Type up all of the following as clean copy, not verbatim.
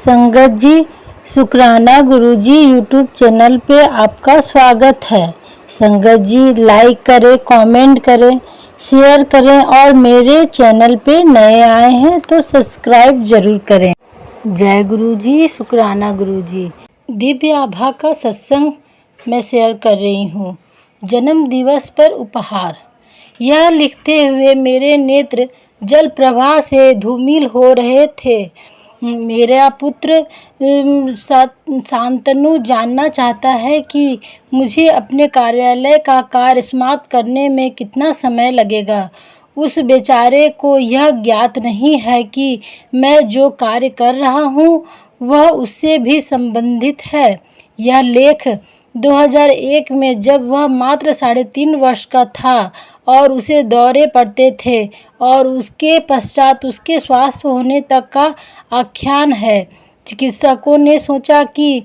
संगत जी, शुक्राना गुरुजी YouTube channel पे आपका स्वागत है। संगत जी, लाइक करें, कमेंट करें, शेयर करें और मेरे चैनल पे नए आए हैं तो सब्सक्राइब ज़रूर करें। जय गुरुजी, शुक्राना गुरुजी। दिव्य आभा का सत्संग मैं शेयर कर रही हूँ। जन्म दिवस पर उपहार। यह लिखते हुए मेरे नेत्र जल प्रवाह से धूमिल हो रहे थे। मेरा पुत्र शांतनु जानना चाहता है कि मुझे अपने कार्यालय का कार्य समाप्त करने में कितना समय लगेगा। उस बेचारे को यह ज्ञात नहीं है कि मैं जो कार्य कर रहा हूँ वह उससे भी संबंधित है। यह लेख 2001 में जब वह मात्र 3.5 वर्ष का था और उसे दौरे पड़ते थे और उसके पश्चात उसके स्वस्थ होने तक का आख्यान है। चिकित्सकों ने सोचा कि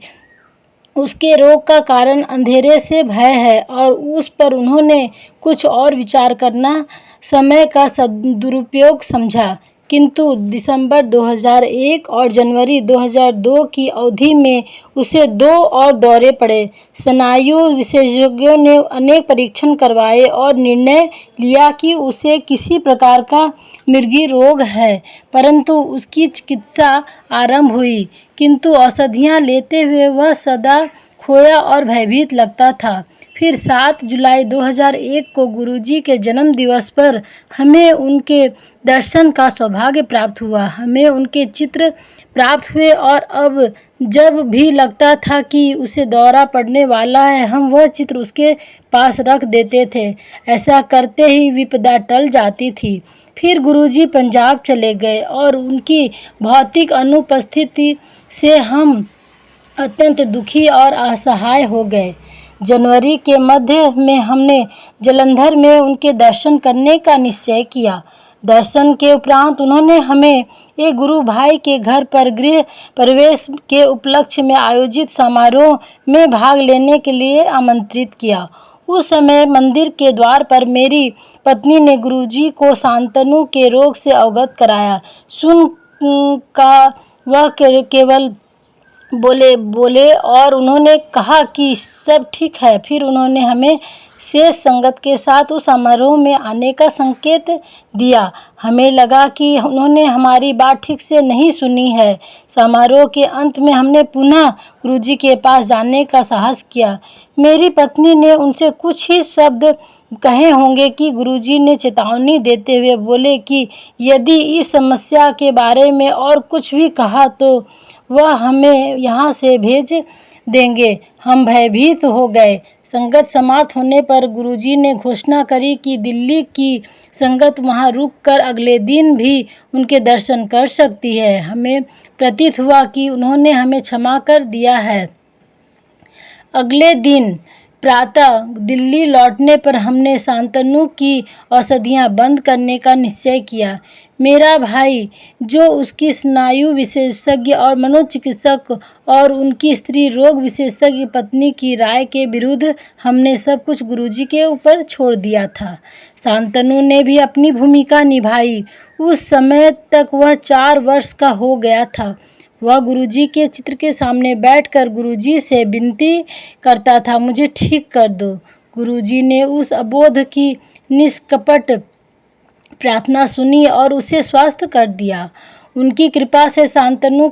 उसके रोग का कारण अंधेरे से भय है और उस पर उन्होंने कुछ और विचार करना समय का सदुपयोग समझा, किंतु दिसंबर 2001 और जनवरी 2002 की अवधि में उसे 2 और दौरे पड़े। स्नायु विशेषज्ञों ने अनेक परीक्षण करवाए और निर्णय लिया कि उसे किसी प्रकार का मृगी रोग है, परंतु उसकी चिकित्सा आरंभ हुई, किंतु औषधियाँ लेते हुए वह सदा खोया और भयभीत लगता था। फिर 7 जुलाई 2001 को गुरुजी के जन्म दिवस पर हमें उनके दर्शन का सौभाग्य प्राप्त हुआ। हमें उनके चित्र प्राप्त हुए और अब जब भी लगता था कि उसे दौरा पड़ने वाला है, हम वह चित्र उसके पास रख देते थे। ऐसा करते ही विपदा टल जाती थी। फिर गुरुजी पंजाब चले गए और उनकी भौतिक अनुपस्थिति से हम अत्यंत दुखी और असहाय हो गए। जनवरी के मध्य में हमने जालंधर में उनके दर्शन करने का निश्चय किया। दर्शन के उपरांत उन्होंने हमें एक गुरु भाई के घर पर गृह प्रवेश के उपलक्ष्य में आयोजित समारोह में भाग लेने के लिए आमंत्रित किया। उस समय मंदिर के द्वार पर मेरी पत्नी ने गुरुजी को शांतनु के रोग से अवगत कराया। सुन का वह केवल बोले और उन्होंने कहा कि सब ठीक है। फिर उन्होंने हमें शेष संगत के साथ उस समारोह में आने का संकेत दिया। हमें लगा कि उन्होंने हमारी बात ठीक से नहीं सुनी है। समारोह के अंत में हमने पुनः गुरुजी के पास जाने का साहस किया। मेरी पत्नी ने उनसे कुछ ही शब्द कहे होंगे कि गुरुजी ने चेतावनी देते हुए बोले कि यदि इस समस्या के बारे में और कुछ भी कहा तो वह हमें यहाँ से भेज देंगे। हम भयभीत हो गए। संगत समाप्त होने पर गुरुजी ने घोषणा करी कि दिल्ली की संगत वहाँ रुककर अगले दिन भी उनके दर्शन कर सकती है। हमें प्रतीत हुआ कि उन्होंने हमें क्षमा कर दिया है। अगले दिन प्रातः दिल्ली लौटने पर हमने शांतनु की औषधियाँ बंद करने का निश्चय किया। मेरा भाई, जो उसकी स्नायु विशेषज्ञ और मनोचिकित्सक और उनकी स्त्री रोग विशेषज्ञ पत्नी की राय के विरुद्ध हमने सब कुछ गुरुजी के ऊपर छोड़ दिया था। शांतनु ने भी अपनी भूमिका निभाई। उस समय तक वह 4 वर्ष का हो गया था। वह गुरुजी के चित्र के सामने बैठकर गुरुजी से विनती करता था, मुझे ठीक कर दो। गुरुजी ने उस अबोध की निष्कपट प्रार्थना सुनी और उसे स्वस्थ कर दिया। उनकी कृपा से शांतनु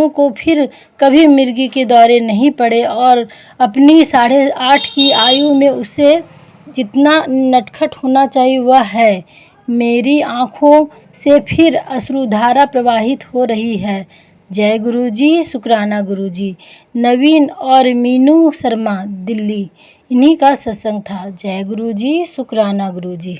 को फिर कभी मृगी के दौरे नहीं पड़े और अपनी 8.5 की आयु में उसे जितना नटखट होना चाहिए वह है। मेरी आँखों से फिर अश्रुधारा प्रवाहित हो रही है। जय गुरुजी, शुक्राना गुरुजी। नवीन और मीनू शर्मा, दिल्ली। इन्हीं का सत्संग था। जय गुरुजी, शुक्राना गुरुजी।